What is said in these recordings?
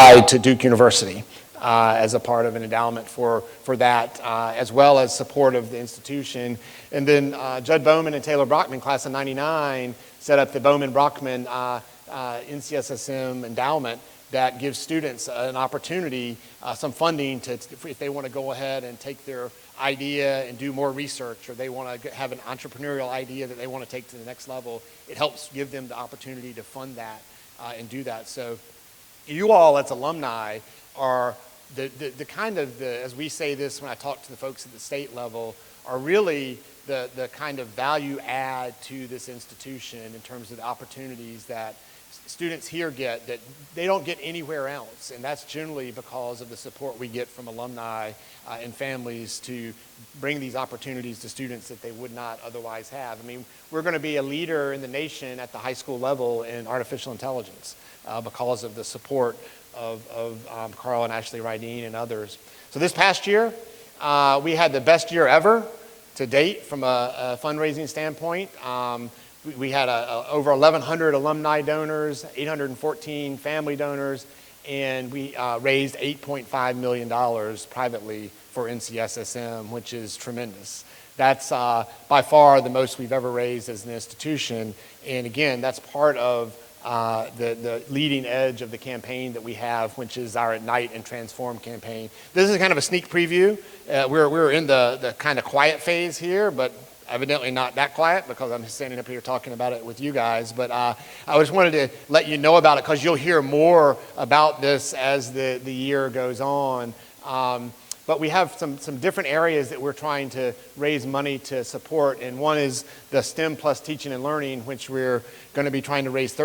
applied to Duke University as a part of an endowment for that, as well as support of the institution. And then Judd Bowman and Taylor Brockman, class of '99, set up the Bowman-Brockman NCSSM endowment that gives students an opportunity, some funding if they want to go ahead and take their idea and do more research, or they want to have an entrepreneurial idea that they want to take to the next level. It helps give them the opportunity to fund that and do that. So you all as alumni are the kind of, as we say this when I talk to the folks at the state level, are really the kind of value add to this institution in terms of the opportunities that students here get that they don't get anywhere else. And that's generally because of the support we get from alumni and families to bring these opportunities to students that they would not otherwise have. I mean, we're going to be a leader in the nation at the high school level in artificial intelligence because of the support of Carl and Ashley Righty and others. So this past year, we had the best year ever to date from a fundraising standpoint. We had over 1,100 alumni donors, 814 family donors, and we raised $8.5 million privately for NCSSM, which is tremendous. That's by far the most we've ever raised as an institution. And again, that's part of the leading edge of the campaign that we have, which is our Ignite and Transform campaign. This is kind of a sneak preview. We're in the kind of quiet phase here, but evidently not that quiet because I'm standing up here talking about it with you guys. But I just wanted to let you know about it because you'll hear more about this as the year goes on. But we have some different areas that we're trying to raise money to support. And one is the STEM plus teaching and learning, which we're going to be trying to raise a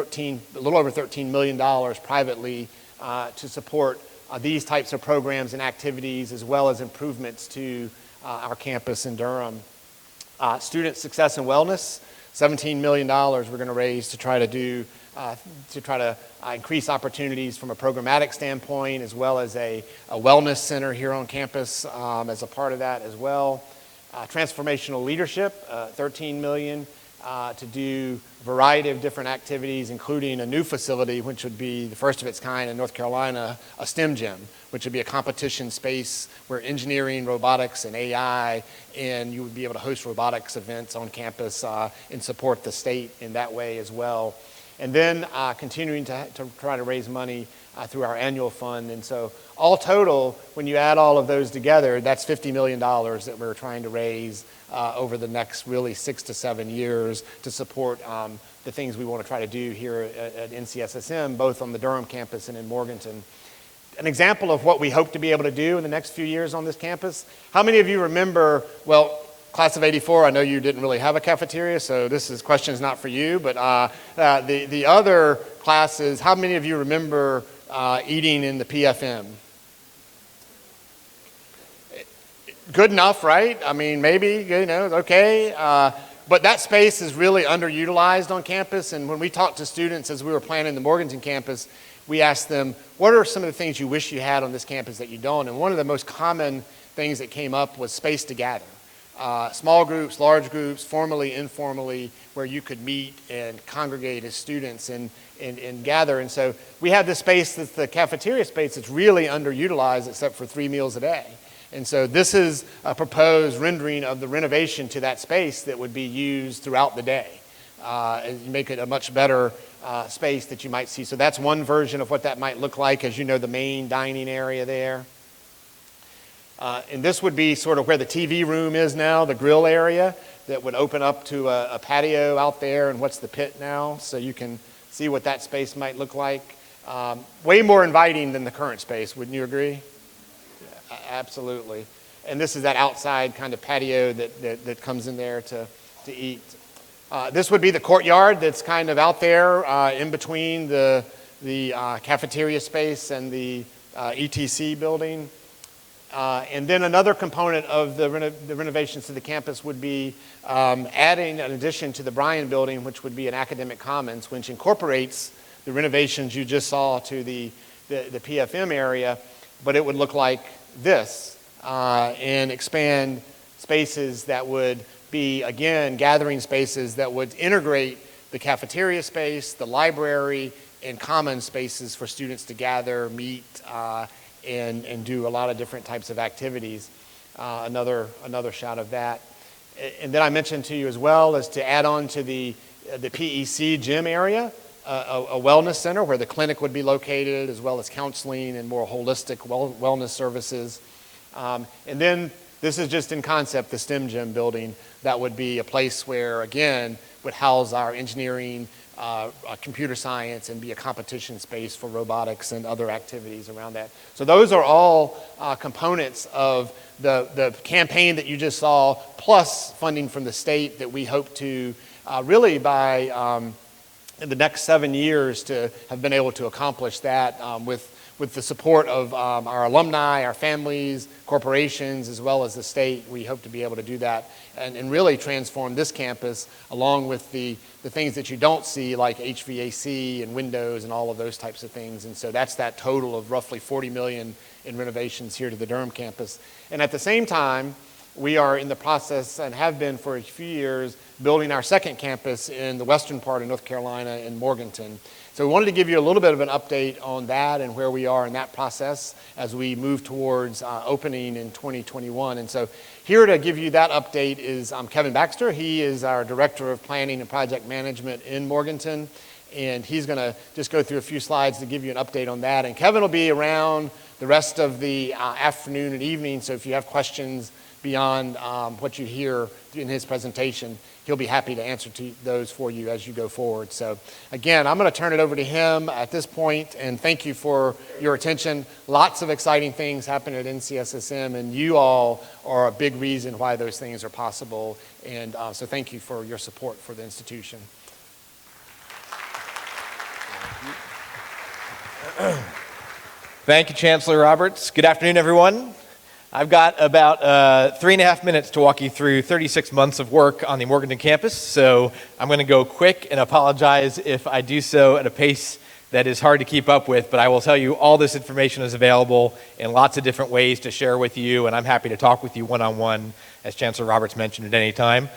little over $13 million privately to support these types of programs and activities, as well as improvements to our campus in Durham. Student success and wellness, $17 million we're going to raise to try to increase opportunities from a programmatic standpoint, as well as a wellness center here on campus as a part of that as well. Transformational leadership, $13 million to do a variety of different activities, including a new facility, which would be the first of its kind in North Carolina, a STEM gym, which would be a competition space where engineering, robotics, and AI, and you would be able to host robotics events on campus and support the state in that way as well. And then continuing to try to raise money through our annual fund. And so all total, when you add all of those together, that's $50 million that we're trying to raise over the next really 6 to 7 years to support the things we want to try to do here at NCSSM, both on the Durham campus and in Morganton. An example of what we hope to be able to do in the next few years on this campus. How many of you remember, well, class of '84, I know you didn't really have a cafeteria, so this question is not for you, but the other classes, how many of you remember eating in the PFM? Good enough, right? I mean, maybe, okay. But that space is really underutilized on campus, and when we talked to students as we were planning the Morganton campus, we asked them, what are some of the things you wish you had on this campus that you don't? And one of the most common things that came up was space to gather. Small groups, large groups, formally, informally, where you could meet and congregate as students and gather. And so we have this space that's the cafeteria space that's really underutilized except for 3 meals a day. And so this is a proposed rendering of the renovation to that space that would be used throughout the day and make it a much better space that you might see. So that's one version of what that might look like, as you know, the main dining area there. And this would be sort of where the TV room is now, the grill area that would open up to a patio out there, and what's the pit now, so you can see what that space might look like. Way more inviting than the current space, wouldn't you agree? Yeah, absolutely. And this is that outside kind of patio that comes in there to eat. This would be the courtyard that's kind of out there in between the cafeteria space and the ETC building. And then another component of the renovations to the campus would be adding an addition to the Bryan building, which would be an academic commons, which incorporates the renovations you just saw to the PFM area, but it would look like this and expand spaces that would be, again, gathering spaces that would integrate the cafeteria space, the library, and common spaces for students to gather, meet, and do a lot of different types of activities. Another shot of that. And then I mentioned to you as well as to add on to the PEC gym area, a wellness center where the clinic would be located, as well as counseling and more holistic wellness services. And then this is just in concept, the STEM gym building. That would be a place where, again, would house our engineering, computer science, and be a competition space for robotics and other activities around that. So those are all components of the campaign that you just saw, plus funding from the state that we hope to really by in the next 7 years to have been able to accomplish that with the support of our alumni, our families, corporations, as well as the state. We hope to be able to do that and really transform this campus along with the things that you don't see, like HVAC and windows and all of those types of things. And so that's that total of roughly $40 million in renovations here to the Durham campus. And at the same time, we are in the process, and have been for a few years, building our second campus in the western part of North Carolina in Morganton. So we wanted to give you a little bit of an update on that and where we are in that process as we move towards opening in 2021. And so here to give you that update is Kevin Baxter. He is our Director of Planning and Project Management in Morganton. And he's going to just go through a few slides to give you an update on that. And Kevin will be around the rest of the afternoon and evening. So if you have questions beyond what you hear in his presentation, he'll be happy to answer those for you as you go forward. So again, I'm going to turn it over to him at this point, and thank you for your attention. Lots of exciting things happen at NCSSM, and you all are a big reason why those things are possible. And so thank you for your support for the institution. Thank you, Chancellor Roberts. Good afternoon, everyone. I've got about 3.5 minutes to walk you through 36 months of work on the Morganton campus, so I'm going to go quick and apologize if I do so at a pace that is hard to keep up with, but I will tell you all this information is available in lots of different ways to share with you, and I'm happy to talk with you one-on-one, as Chancellor Roberts mentioned, at any time.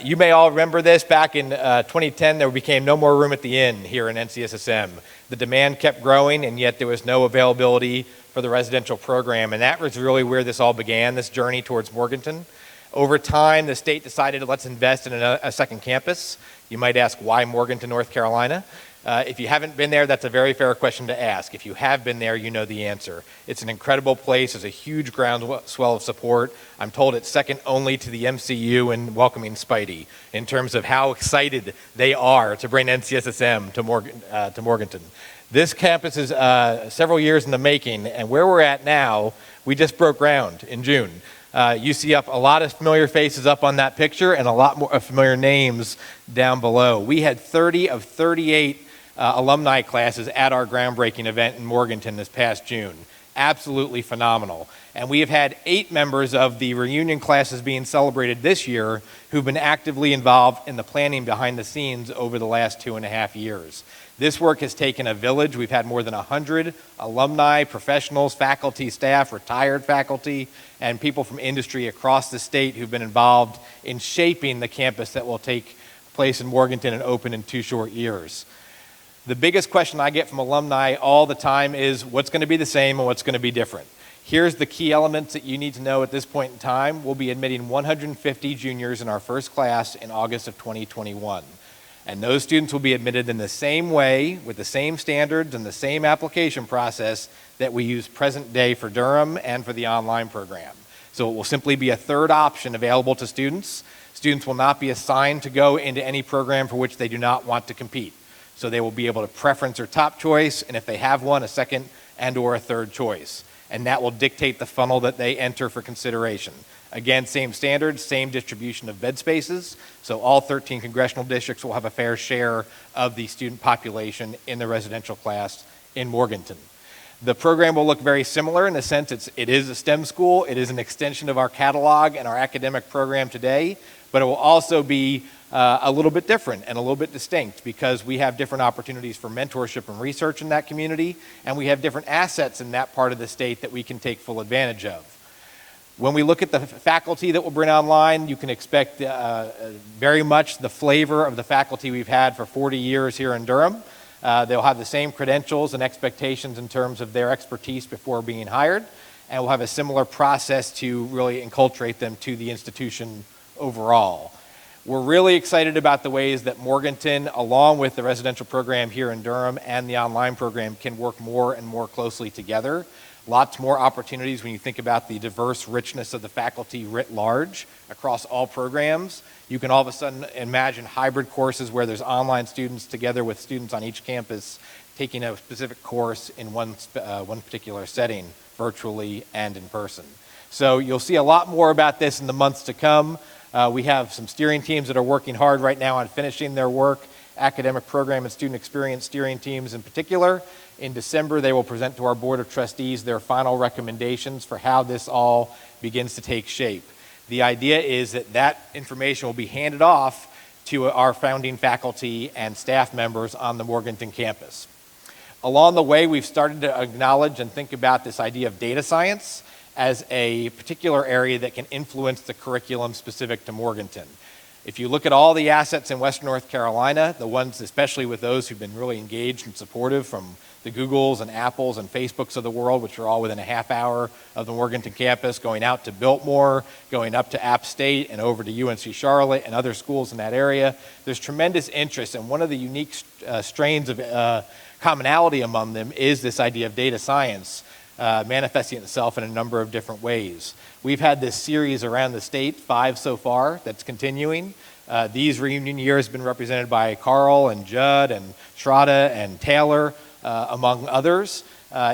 You may all remember this. Back in 2010, there became no more room at the inn here in NCSSM. The demand kept growing, and yet there was no availability for the residential program, and that was really where this all began, this journey towards Morganton. Over time, the state decided let's invest in a second campus. You might ask, why Morganton, North Carolina? If you haven't been there, that's a very fair question to ask. If you have been there, you know the answer. It's an incredible place. There's a huge groundswell of support. I'm told it's second only to the MCU in welcoming Spidey in terms of how excited they are to bring NCSSM to Morganton. This campus is several years in the making, and where we're at now, we just broke ground in June. You see up a lot of familiar faces up on that picture and a lot more familiar names down below. We had 30 of 38 alumni classes at our groundbreaking event in Morganton this past June. Absolutely phenomenal. And we have had 8 members of the reunion classes being celebrated this year who've been actively involved in the planning behind the scenes over the last 2.5 years. This work has taken a village. We've had more than 100 alumni, professionals, faculty, staff, retired faculty, and people from industry across the state who've been involved in shaping the campus that will take place in Morganton and open in 2 short years. The biggest question I get from alumni all the time is what's going to be the same and what's going to be different. Here's the key elements that you need to know at this point in time. We'll be admitting 150 juniors in our first class in August of 2021. And those students will be admitted in the same way, with the same standards and the same application process that we use present day for Durham and for the online program. So it will simply be a third option available to students. Students will not be assigned to go into any program for which they do not want to compete. So they will be able to preference their top choice, and if they have one, a second and or a third choice. And that will dictate the funnel that they enter for consideration. Again, same standards, same distribution of bed spaces. So all 13 congressional districts will have a fair share of the student population in the residential class in Morganton. The program will look very similar in the sense it is a STEM school. It is an extension of our catalog and our academic program today, but it will also be a little bit different and a little bit distinct because we have different opportunities for mentorship and research in that community, and we have different assets in that part of the state that we can take full advantage of. When we look at the faculty that we'll bring online, you can expect very much the flavor of the faculty we've had for 40 years here in Durham. They'll have the same credentials and expectations in terms of their expertise before being hired, and we'll have a similar process to really enculturate them to the institution overall. We're really excited about the ways that Morganton, along with the residential program here in Durham and the online program, can work more and more closely together. Lots more opportunities when you think about the diverse richness of the faculty writ large across all programs. You can all of a sudden imagine hybrid courses where there's online students together with students on each campus taking a specific course in one particular setting, virtually and in person. So you'll see a lot more about this in the months to come. We have some steering teams that are working hard right now on finishing their work, academic program and student experience steering teams in particular. In December, they will present to our Board of Trustees their final recommendations for how this all begins to take shape. The idea is that that information will be handed off to our founding faculty and staff members on the Morganton campus. Along the way, we've started to acknowledge and think about this idea of data science as a particular area that can influence the curriculum specific to Morganton. If you look at all the assets in Western North Carolina, the ones especially with those who've been really engaged and supportive, from the Googles and Apples and Facebooks of the world, which are all within a half hour of the Morganton campus, going out to Biltmore, going up to App State and over to UNC Charlotte and other schools in that area, there's tremendous interest, and one of the unique strains of commonality among them is this idea of data science, manifesting itself in a number of different ways. We've had this series around the state, 5 so far, that's continuing. These reunion years have been represented by Carl and Judd and Shraddha and Taylor, among others,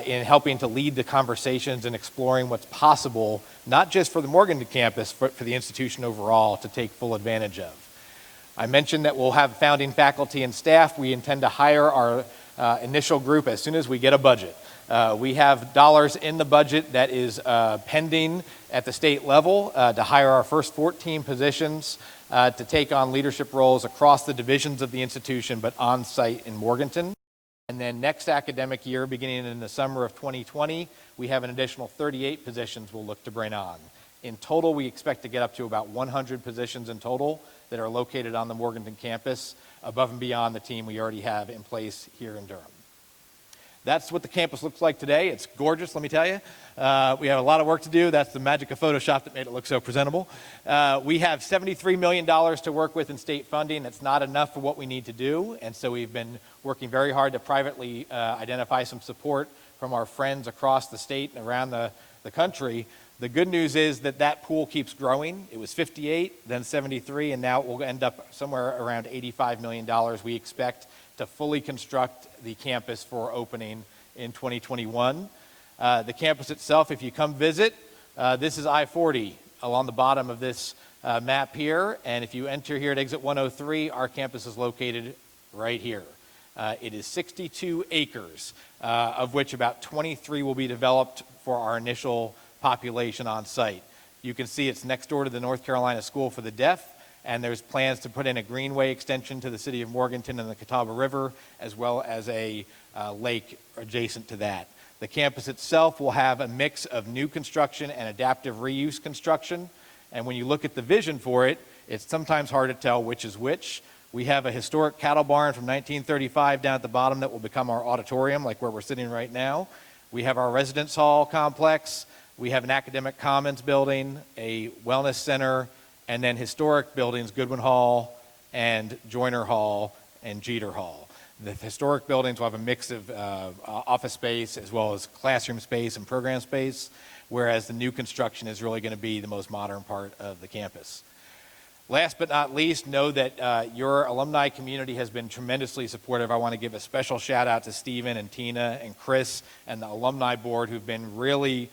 in helping to lead the conversations and exploring what's possible, not just for the Morganton campus, but for the institution overall to take full advantage of. I mentioned that we'll have founding faculty and staff. We intend to hire our initial group as soon as we get a budget. We have dollars in the budget that is pending at the state level to hire our first 14 positions to take on leadership roles across the divisions of the institution, but on site in Morganton. And then next academic year, beginning in the summer of 2020, we have an additional 38 positions we'll look to bring on. In total, we expect to get up to about 100 positions in total that are located on the Morganton campus, above and beyond the team we already have in place here in Durham. That's what the campus looks like today. It's gorgeous, let me tell you. We have a lot of work to do. That's the magic of Photoshop that made it look so presentable. We have $73 million to work with in state funding. That's not enough for what we need to do, and so we've been working very hard to privately identify some support from our friends across the state and around the country. The good news is that that pool keeps growing. It was 58, then 73, and now it will end up somewhere around $85 million we expect to fully construct the campus for opening in 2021. The campus itself, if you come visit, this is I-40 along the bottom of this map here, and if you enter here at exit 103, our campus is located right here. It is 62 acres, of which about 23 will be developed for our initial population on site. You can see it's next door to the North Carolina School for the Deaf, and there's plans to put in a greenway extension to the city of Morganton and the Catawba River, as well as a lake adjacent to that. The campus itself will have a mix of new construction and adaptive reuse construction, and when you look at the vision for it, it's sometimes hard to tell which is which. We have a historic cattle barn from 1935 down at the bottom that will become our auditorium, like where we're sitting right now. We have our residence hall complex. We have an academic commons building, a wellness center, and then historic buildings, Goodwin Hall and Joyner Hall and Jeter Hall. The historic buildings will have a mix of office space as well as classroom space and program space, whereas the new construction is really going to be the most modern part of the campus. Last but not least, know that your alumni community has been tremendously supportive. I want to give a special shout out to Stephen and Tina and Chris and the alumni board who've been really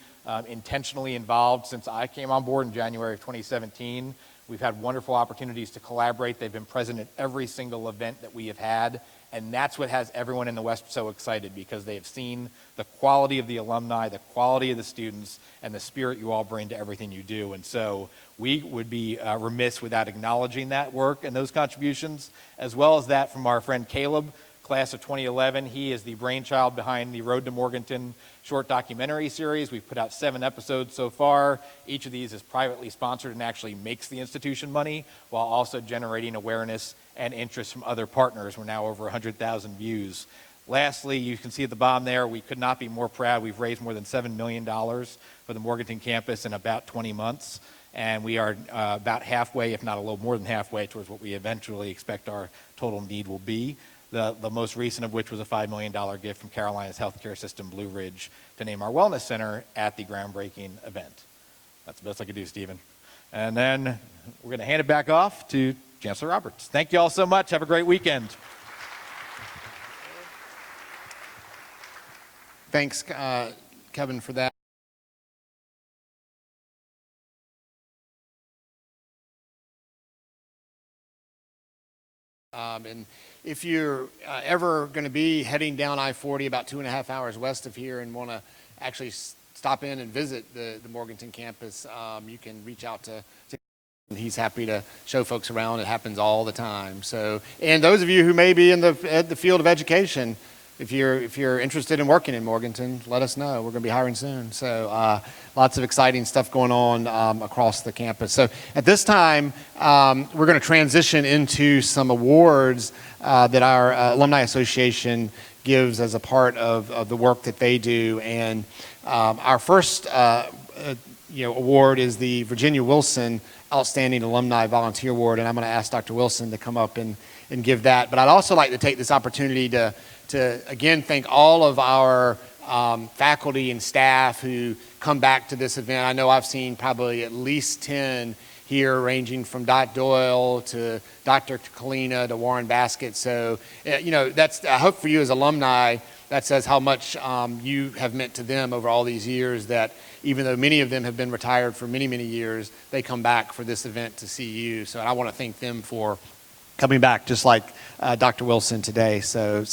intentionally involved since I came on board in January of 2017. We've had wonderful opportunities to collaborate. They've been present at every single event that we have had, and that's what has everyone in the West so excited, because they have seen the quality of the alumni, the quality of the students, and the spirit you all bring to everything you do. And so we would be remiss without acknowledging that work and those contributions, as well as that from our friend Caleb, class of 2011. He is the brainchild behind the Road to Morganton short documentary series. We've put out 7 episodes so far. Each of these is privately sponsored and actually makes the institution money, while also generating awareness and interest from other partners. We're now over 100,000 views Lastly, you can see at the bottom there, we could not be more proud. We've raised more than $7 million for the Morganton campus in about 20 months. And we are about halfway, if not a little more than halfway, towards what we eventually expect our total need will be. The most recent of which was a $5 million gift from Carolina's healthcare system, Blue Ridge, to name our wellness center at the groundbreaking event. That's the best I could do, Stephen. And then we're going to hand it back off to Chancellor Roberts. Thank you all so much. Have a great weekend. Thanks, Kevin, for that. And if you're ever going to be heading down I-40 about 2.5 hours west of here and want to actually stop in and visit the Morganton campus, you can reach out to he's happy to show folks around. It happens all the time. So, and those of you who may be in the field of education, if you're interested in working in Morganton, let us know. We're going to be hiring soon. So lots of exciting stuff going on across the campus. So at this time, we're going to transition into some awards that our Alumni Association gives as a part of the work that they do. And our first award is the Virginia Wilson Outstanding Alumni Volunteer Award. And I'm going to ask Dr. Wilson to come up and give that. But I'd also like to take this opportunity to again thank all of our faculty and staff who come back to this event. I know I've seen probably at least 10 here, ranging from Dot Doyle to Dr. Kalina to Warren Baskett. So, that's, I hope for you as alumni, that says how much you have meant to them over all these years, that even though many of them have been retired for many, many years, they come back for this event to see you. So I want to thank them for coming back, just like Dr. Wilson today. So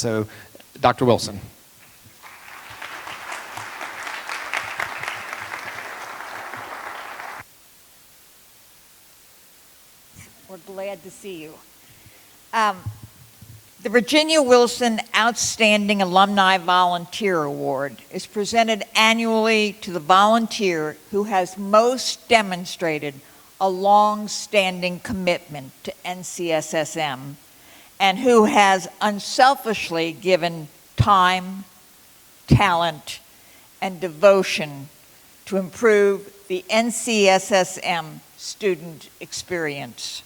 Dr. Wilson. We're glad to see you. The Virginia Wilson Outstanding Alumni Volunteer Award is presented annually to the volunteer who has most demonstrated a long-standing commitment to NCSSM and who has unselfishly given time, talent, and devotion to improve the NCSSM student experience.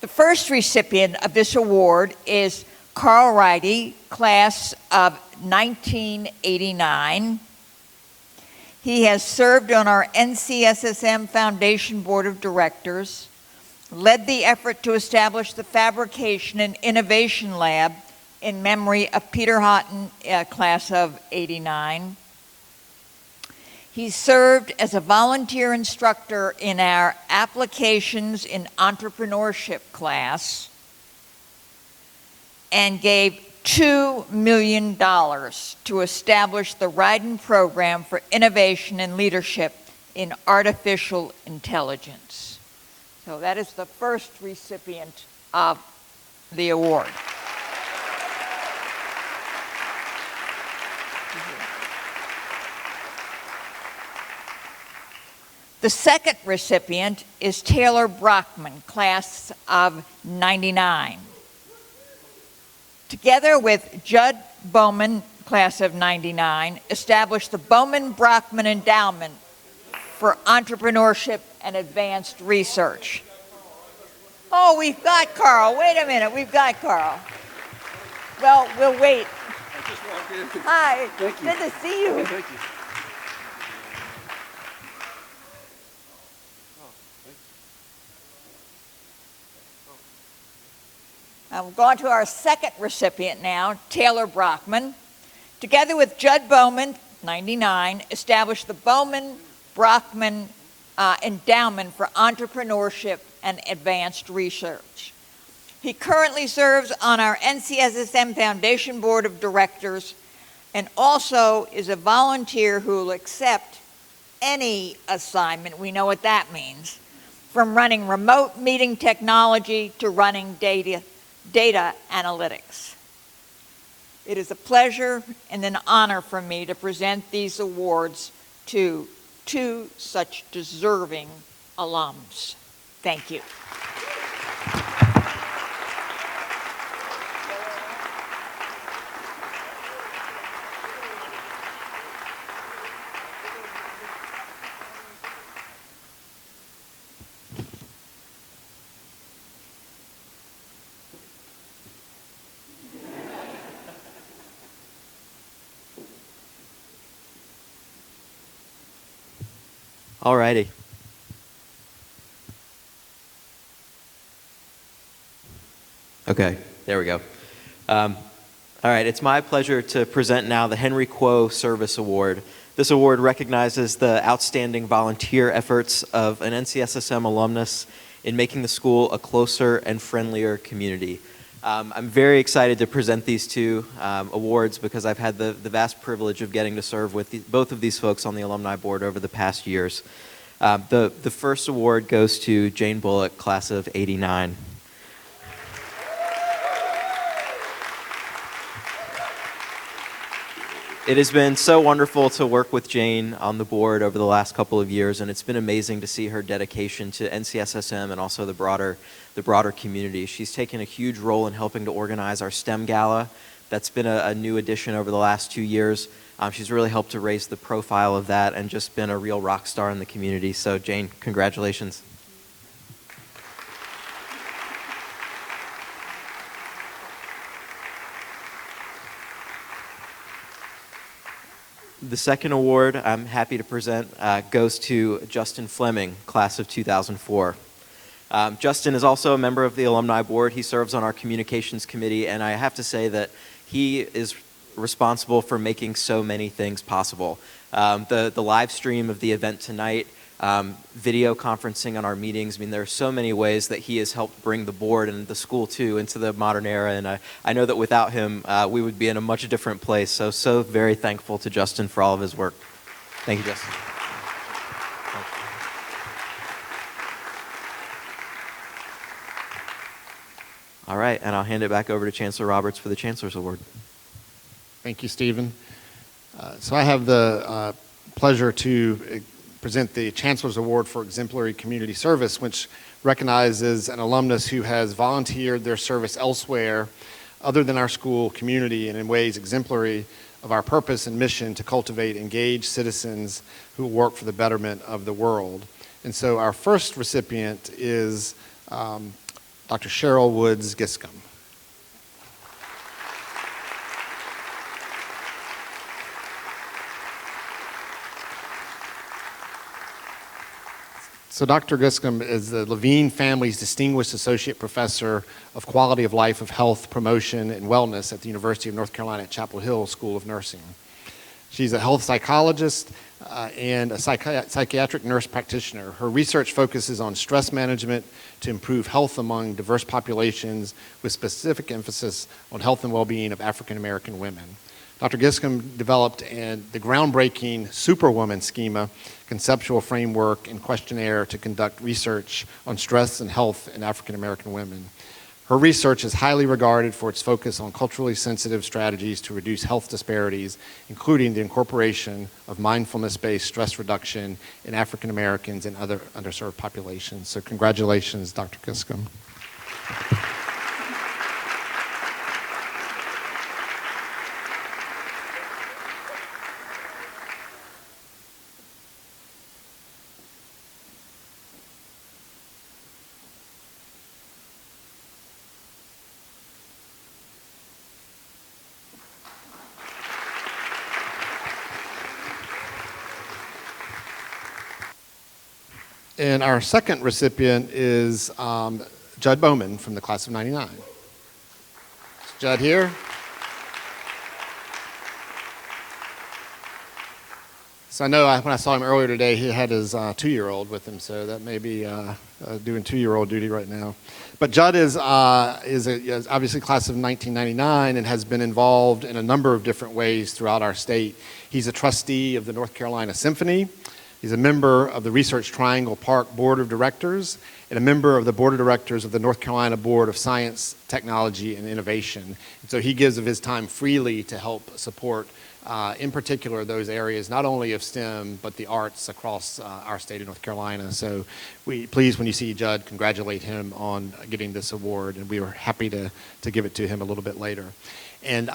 The first recipient of this award is Carl Righty, class of 1989. He has served on our NCSSM Foundation Board of Directors, led the effort to establish the Fabrication and Innovation Lab in memory of Peter Houghton, class of 89. He served as a volunteer instructor in our Applications in Entrepreneurship class and gave $2 million to establish the Ryden Program for Innovation and Leadership in Artificial Intelligence. So that is the first recipient of the award. The second recipient is Taylor Brockman, class of 99. Together with Judd Bowman, class of 99, established the Bowman-Brockman Endowment for Entrepreneurship and Advanced Research. Oh, we've got Carl. Wait a minute, we've got Carl. Well, we'll wait. I just walked in. Hi, Thank you. good to see you. Thank you. We're going to our second recipient now, Taylor Brockman. Together with Judd Bowman, 99, established the Bowman-Brockman Endowment for Entrepreneurship and Advanced Research. He currently serves on our NCSSM Foundation Board of Directors and also is a volunteer who will accept any assignment, we know what that means, from running remote meeting technology to running data analytics. It is a pleasure and an honor for me to present these awards to two such deserving alums. Thank you. All righty. Okay, there we go. All right, it's my pleasure to present now the Henry Quo Service Award. This award recognizes the outstanding volunteer efforts of an NCSSM alumnus in making the school a closer and friendlier community. I'm very excited to present these two awards because I've had the vast privilege of getting to serve with both of these folks on the alumni board over the past years. The first award goes to Jayne Bullock, class of '89. It has been so wonderful to work with Jayne on the board over the last couple of years, and it's been amazing to see her dedication to NCSSM and also the broader community. She's taken a huge role in helping to organize our STEM Gala. That's been a new addition over the last 2 years. She's really helped to raise the profile of that and just been a real rock star in the community. So Jayne, congratulations. The second award I'm happy to present goes to Justin Fleming, class of 2004. Justin is also a member of the Alumni Board. He serves on our Communications Committee, and I have to say that he is responsible for making so many things possible. The live stream of the event tonight, video conferencing on our meetings. I mean, there are so many ways that he has helped bring the board and the school, too, into the modern era, and I know that without him, we would be in a much different place. So very thankful to Justin for all of his work. Thank you, Justin. All right, and I'll hand it back over to Chancellor Roberts for the Chancellor's Award. Thank you, Stephen. So I have the pleasure to present the Chancellor's Award for Exemplary Community Service, which recognizes an alumnus who has volunteered their service elsewhere other than our school community and in ways exemplary of our purpose and mission to cultivate engaged citizens who work for the betterment of the world. And so our first recipient is Dr. Cheryl Woods Gaskin. So Dr. Gaskin is the Levine family's Distinguished Associate Professor of Quality of Life of Health Promotion and Wellness at the University of North Carolina at Chapel Hill School of Nursing. She's a health psychologist and a psychiatric nurse practitioner. Her research focuses on stress management to improve health among diverse populations with specific emphasis on health and well-being of African American women. Dr. Gaskin developed the groundbreaking Superwoman schema, conceptual framework, and questionnaire to conduct research on stress and health in African American women. Her research is highly regarded for its focus on culturally sensitive strategies to reduce health disparities, including the incorporation of mindfulness-based stress reduction in African Americans and other underserved populations. So congratulations, Dr. Gaskin. And our second recipient is Judd Bowman from the class of '99. Is Judd here? So I know when I saw him earlier today, he had his 2-year-old with him, so that may be doing 2-year-old duty right now. But Judd is obviously class of 1999 and has been involved in a number of different ways throughout our state. He's a trustee of the North Carolina Symphony. He's a member of the Research Triangle Park Board of Directors and a member of the Board of Directors of the North Carolina Board of Science, Technology, and Innovation. And so he gives of his time freely to help support, in particular, those areas, not only of STEM, but the arts across our state of North Carolina. So please, when you see Judd, congratulate him on getting this award, and we were happy to give it to him a little bit later. And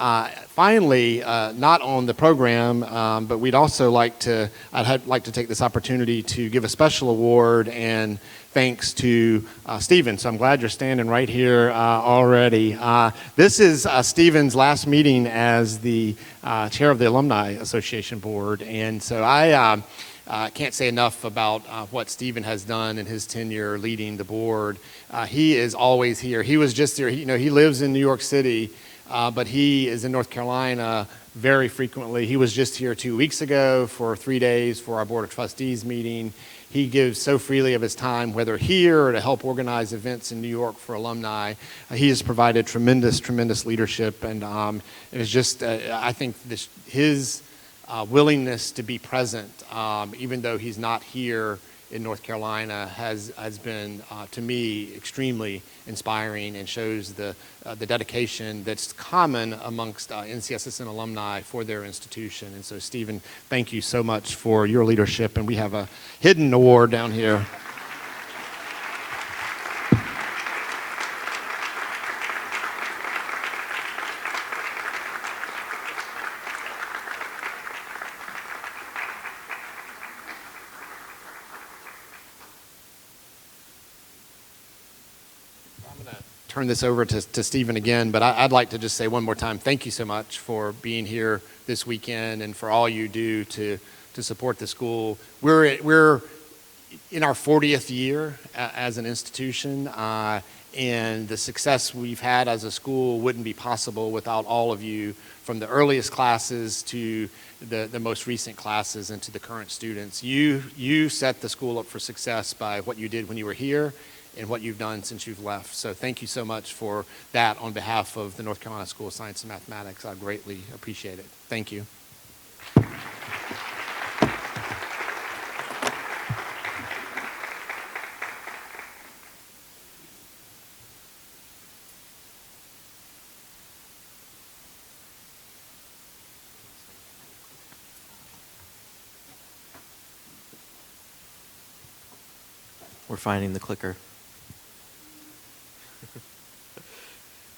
finally, not on the program, but I'd like to take this opportunity to give a special award and thanks to Stephen. So I'm glad you're standing right here already. This is Stephen's last meeting as the chair of the Alumni Association Board. And so I can't say enough about what Stephen has done in his tenure leading the board. He is always here. He was just here. He lives in New York City, but he is in North Carolina very frequently. He was just here 2 weeks ago for 3 days for our Board of Trustees meeting. He gives so freely of his time, whether here or to help organize events in New York for alumni. He has provided tremendous leadership, and it is just, I think his willingness to be present, even though he's not here in North Carolina, has been, to me, extremely inspiring and shows the dedication that's common amongst NCSSM alumni for their institution. And so, Stephen, thank you so much for your leadership, and we have a hidden award down here. Turn this over to Stephen again, but I'd like to just say one more time, thank you so much for being here this weekend and for all you do to support the school. We're in our 40th year as an institution, and the success we've had as a school wouldn't be possible without all of you, from the earliest classes to the most recent classes and to the current students. You set the school up for success by what you did when you were here and what you've done since you've left. So thank you so much for that on behalf of the North Carolina School of Science and Mathematics. I greatly appreciate it. Thank you. We're finding the clicker.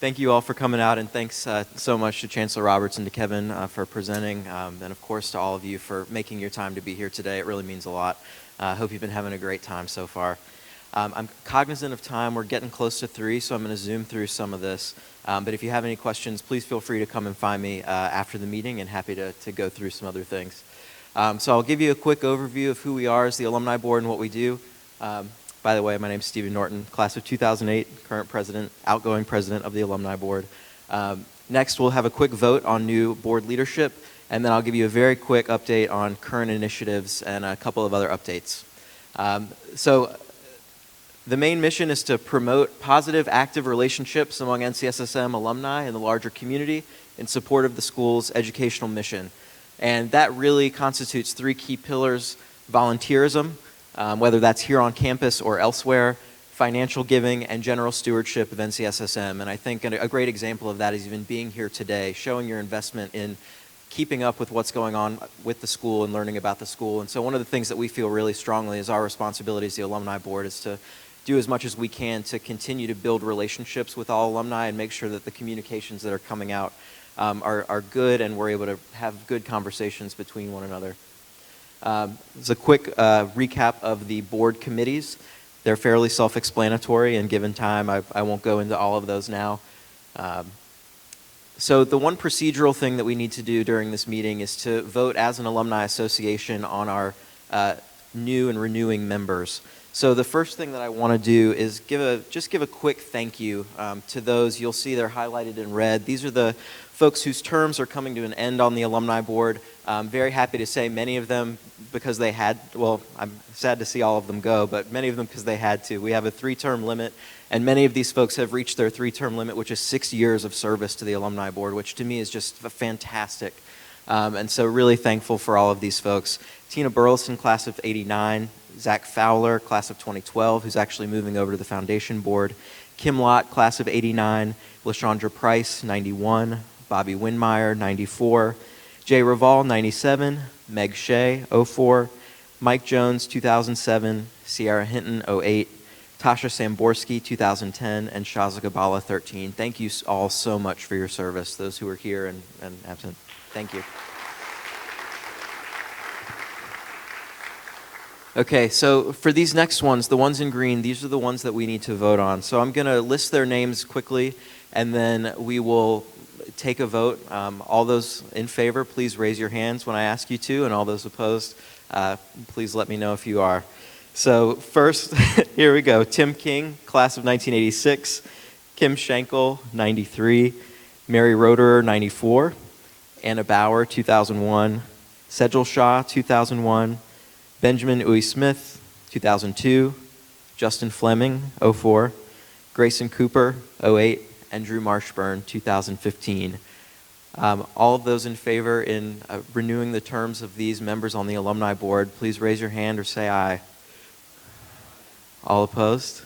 Thank you all for coming out, and thanks so much to Chancellor Roberts and to Kevin for presenting, and of course to all of you for making your time to be here today. It really means a lot. I hope you've been having a great time so far. I'm cognizant of time. We're getting close to 3, so I'm going to zoom through some of this. But if you have any questions, please feel free to come and find me after the meeting, and happy to go through some other things. So I'll give you a quick overview of who we are as the Alumni Board and what we do. By the way, my name is Stephen Norton, class of 2008, current president, outgoing president of the Alumni Board. Next, we'll have a quick vote on new board leadership, and then I'll give you a very quick update on current initiatives and a couple of other updates. So the main mission is to promote positive, active relationships among NCSSM alumni and the larger community in support of the school's educational mission. And that really constitutes 3 key pillars: volunteerism, whether that's here on campus or elsewhere, financial giving, and general stewardship of NCSSM. And I think a great example of that is even being here today, showing your investment in keeping up with what's going on with the school and learning about the school. And so one of the things that we feel really strongly is our responsibility as the Alumni Board is to do as much as we can to continue to build relationships with all alumni and make sure that the communications that are coming out are good, and we're able to have good conversations between one another. As a quick recap of the board committees, they're fairly self-explanatory, and given time, I won't go into all of those now. So the one procedural thing that we need to do during this meeting is to vote as an alumni association on our new and renewing members. So the first thing that I want to do is just give a quick thank you to those. You'll see they're highlighted in red. These are the folks whose terms are coming to an end on the Alumni Board. I'm very happy to say many of them because they had, well, I'm sad to see all of them go, but many of them because they had to. We have a 3-term limit, and many of these folks have reached their 3-term limit, which is 6 years of service to the Alumni Board, which to me is just fantastic. And so really thankful for all of these folks. Tina Burleson, class of '89. Zach Fowler, class of 2012, who's actually moving over to the Foundation Board. Kim Lott, class of '89. LaShondra Price, '91. Bobby Winmeyer, '94. Jay Raval, '97. Meg Shea, '04. Mike Jones, 2007. Sierra Hinton, '08. Tasha Samborski, 2010, and Shaza Gabala, 13. Thank you all so much for your service, those who are here and absent. Thank you. Okay, so for these next ones, the ones in green, these are the ones that we need to vote on. So I'm going to list their names quickly, and then we will take a vote. All those in favor, please raise your hands when I ask you to, and all those opposed, please let me know if you are. So first, here we go. Tim King, class of 1986. Kim Schenkel, 93. Mary Roederer, 94. Anna Bauer, 2001. Sejal Shah, 2001. Benjamin Uy Smith, 2002. Justin Fleming, 04. Grayson Cooper, 08. And Drew Marshburn, 2015. All of those in favor in renewing the terms of these members on the Alumni Board, please raise your hand or say aye. All opposed?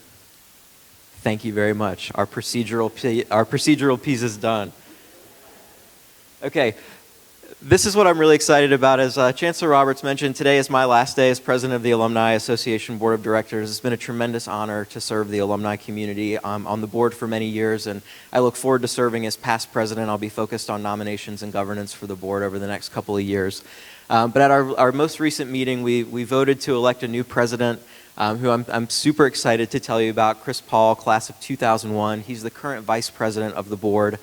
Thank you very much. Our procedural piece is done. Okay, this is what I'm really excited about. As Chancellor Roberts mentioned, today is my last day as president of the Alumni Association Board of Directors. It's been a tremendous honor to serve the alumni community. I'm on the board for many years, and I look forward to serving as past president. I'll be focused on nominations and governance for the board over the next couple of years. But at our most recent meeting, we voted to elect a new president, who I'm super excited to tell you about, Chris Paul, class of 2001. He's the current vice president of the board.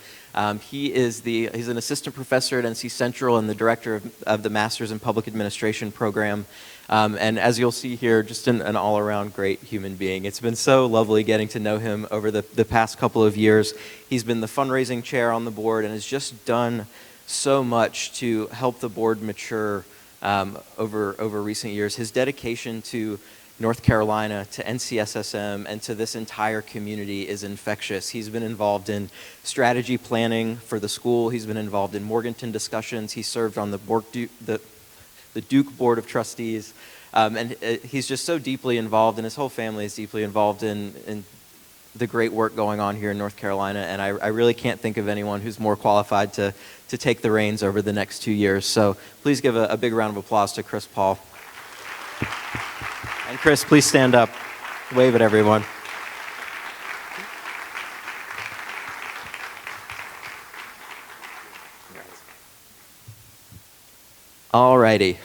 He's an assistant professor at NC Central and the director of the Masters in Public Administration program. And as you'll see here, just an all-around great human being. It's been so lovely getting to know him over the past couple of years. He's been the fundraising chair on the board and has just done so much to help the board mature over recent years. His dedication to North Carolina, to NCSSM, and to this entire community is infectious. He's been involved in strategy planning for the school. He's been involved in Morganton discussions. He served on the Duke Board of Trustees. And he's just so deeply involved, and his whole family is deeply involved in the great work going on here in North Carolina. And I really can't think of anyone who's more qualified to take the reins over the next 2 years. So please give a big round of applause to Chris Paul. And Chris, please stand up. Wave at everyone. All righty.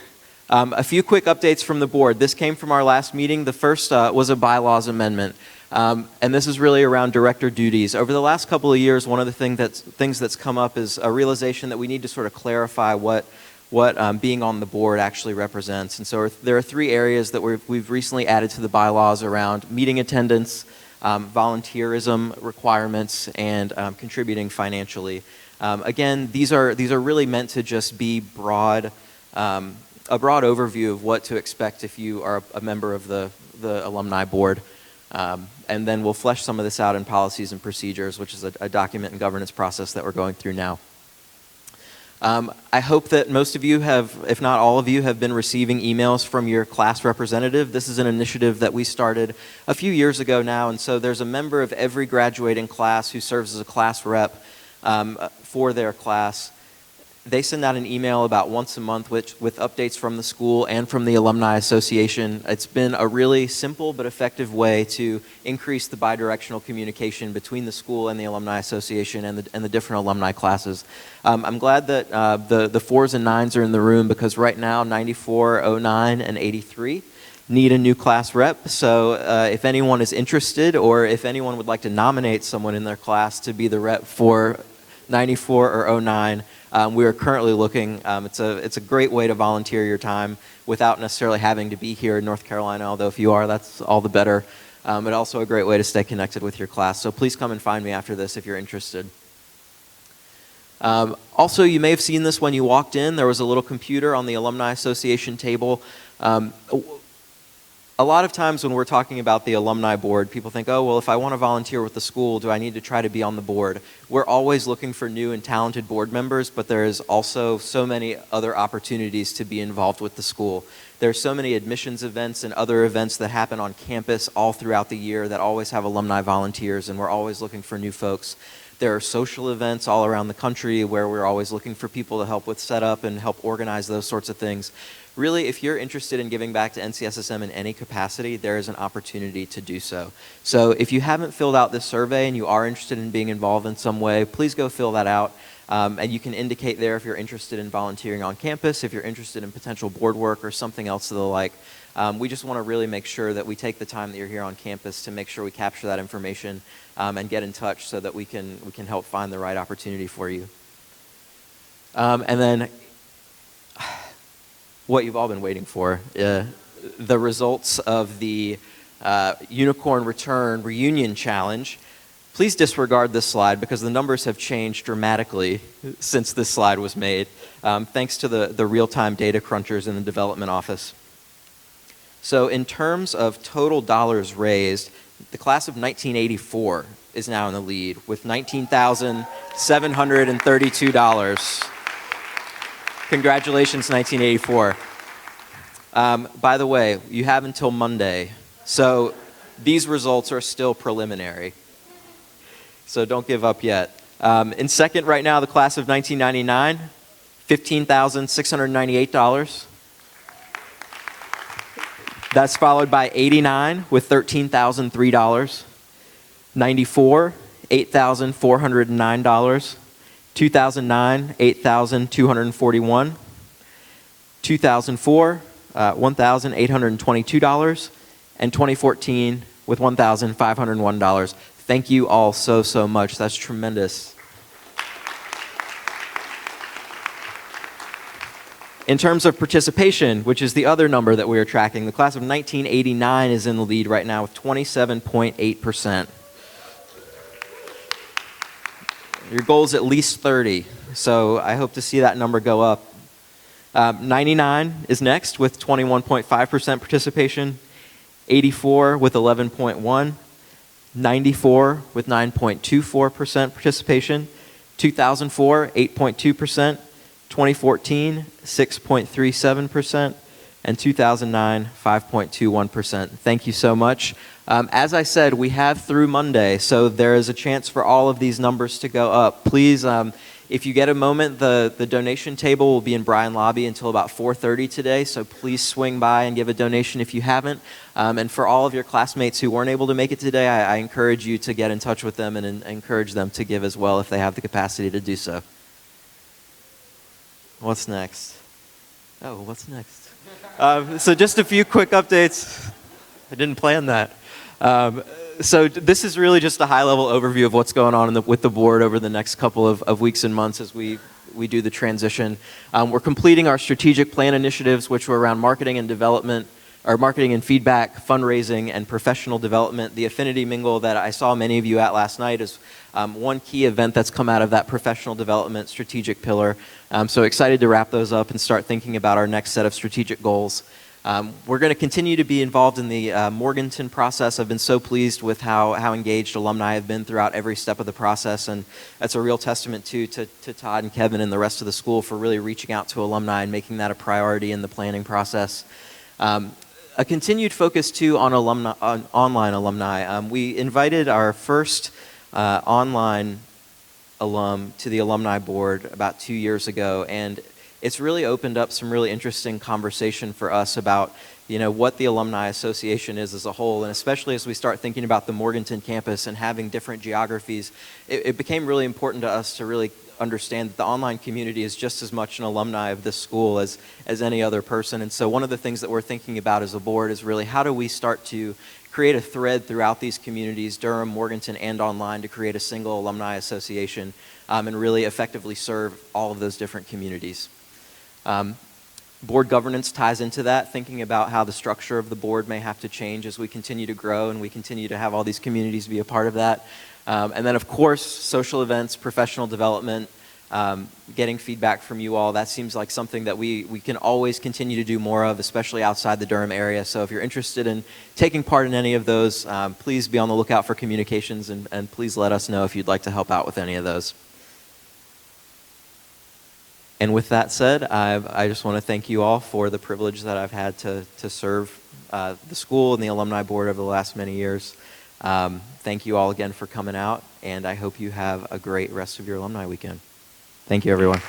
A few quick updates from the board. This came from our last meeting. The first was a bylaws amendment. And this is really around director duties. Over the last couple of years, one of the things that's come up is a realization that we need to sort of clarify what being on the board actually represents. And so there are 3 areas that we've recently added to the bylaws around meeting attendance, volunteerism requirements, and contributing financially. Again, these are really meant to just be a broad overview of what to expect if you are a member of the alumni board. And then we'll flesh some of this out in policies and procedures, which is a document and governance process that we're going through now. I hope that most of you have, if not all of you, have been receiving emails from your class representative. This is an initiative that we started a few years ago now, and so there's a member of every graduating class who serves as a class rep for their class. They send out an email about once a month with updates from the school and from the Alumni Association. It's been a really simple but effective way to increase the bidirectional communication between the school and the Alumni Association and the different alumni classes. I'm glad that the 4s and 9s are in the room, because right now 94, 09, and 83 need a new class rep. So if anyone is interested, or if anyone would like to nominate someone in their class to be the rep for 94 or 09, we are currently looking. It's a great way to volunteer your time without necessarily having to be here in North Carolina, although if you are, that's all the better. But also a great way to stay connected with your class. So please come and find me after this if you're interested. Also, you may have seen this when you walked in. There was a little computer on the Alumni Association table. A lot of times when we're talking about the alumni board, people think, oh, well, if I want to volunteer with the school, do I need to try to be on the board? We're always looking for new and talented board members, but there is also so many other opportunities to be involved with the school. There are so many admissions events and other events that happen on campus all throughout the year that always have alumni volunteers, and we're always looking for new folks. There are social events all around the country where we're always looking for people to help with setup and help organize those sorts of things. really, if you're interested in giving back to NCSSM in any capacity, there is an opportunity to do so. So if you haven't filled out this survey and you are interested in being involved in some way, please go fill that out. And you can indicate there if you're interested in volunteering on campus, if you're interested in potential board work or something else of the like. We just want to really make sure that we take the time that you're here on campus to make sure we capture that information and get in touch so that we can help find the right opportunity for you. And then what you've all been waiting for, the results of the Unicorn Return Reunion Challenge. Please disregard this slide because the numbers have changed dramatically since this slide was made, thanks to the real-time data crunchers in the development office. So in terms of total dollars raised, the class of 1984 is now in the lead with $19,732. Congratulations, 1984. By the way, you have until Monday, so these results are still preliminary. So don't give up yet. In second right now, the class of 1999, $15,698. That's followed by 89 with $13,003, 94, $8,409, 2009, $8,241, 2004, $1,822, and 2014 with $1,501. Thank you all so much. That's tremendous. In terms of participation, which is the other number that we are tracking, the class of 1989 is in the lead right now with 27.8%. Your goal is at least 30, so I hope to see that number go up. 99 is next with 21.5% participation, 84 with 11.1%, 94 with 9.24% participation, 2004, 8.2%, 2014, 6.37%, and 2009, 5.21%. Thank you so much. As I said, we have through Monday, so there is a chance for all of these numbers to go up. Please, if you get a moment, the donation table will be in Bryan Lobby until about 4:30 today, so please swing by and give a donation if you haven't. And for all of your classmates who weren't able to make it today, I encourage you to get in touch with them and encourage them to give as well if they have the capacity to do so. What's next? Oh, what's next? So just a few quick updates. I didn't plan that. So this is really just a high-level overview of what's going on with the board over the next couple of weeks and months as we do the transition. We're completing our strategic plan initiatives, which were around marketing and development, or marketing and feedback, fundraising, and professional development. The Affinity Mingle that I saw many of you at last night is one key event that's come out of that professional development strategic pillar. So excited to wrap those up and start thinking about our next set of strategic goals. We're going to continue to be involved in the Morganton process. I've been so pleased with how engaged alumni have been throughout every step of the process, and that's a real testament to Todd and Kevin and the rest of the school for really reaching out to alumni and making that a priority in the planning process. A continued focus too on online alumni. We invited our first online alum to the alumni board about 2 years ago, and it's really opened up some really interesting conversation for us about, what the Alumni Association is as a whole, and especially as we start thinking about the Morganton campus and having different geographies, it became really important to us to really understand that the online community is just as much an alumni of this school as any other person. And so one of the things that we're thinking about as a board is really how do we start to create a thread throughout these communities, Durham, Morganton, and online, to create a single alumni association and really effectively serve all of those different communities. Board governance ties into that, thinking about how the structure of the board may have to change as we continue to grow and we continue to have all these communities be a part of that. And then, of course, social events, professional development, getting feedback from you all. That seems like something that we can always continue to do more of, especially outside the Durham area. So if you're interested in taking part in any of those, please be on the lookout for communications and please let us know if you'd like to help out with any of those. And with that said, I just want to thank you all for the privilege that I've had to serve the school and the alumni board over the last many years. Thank you all again for coming out, and I hope you have a great rest of your alumni weekend. Thank you, everyone.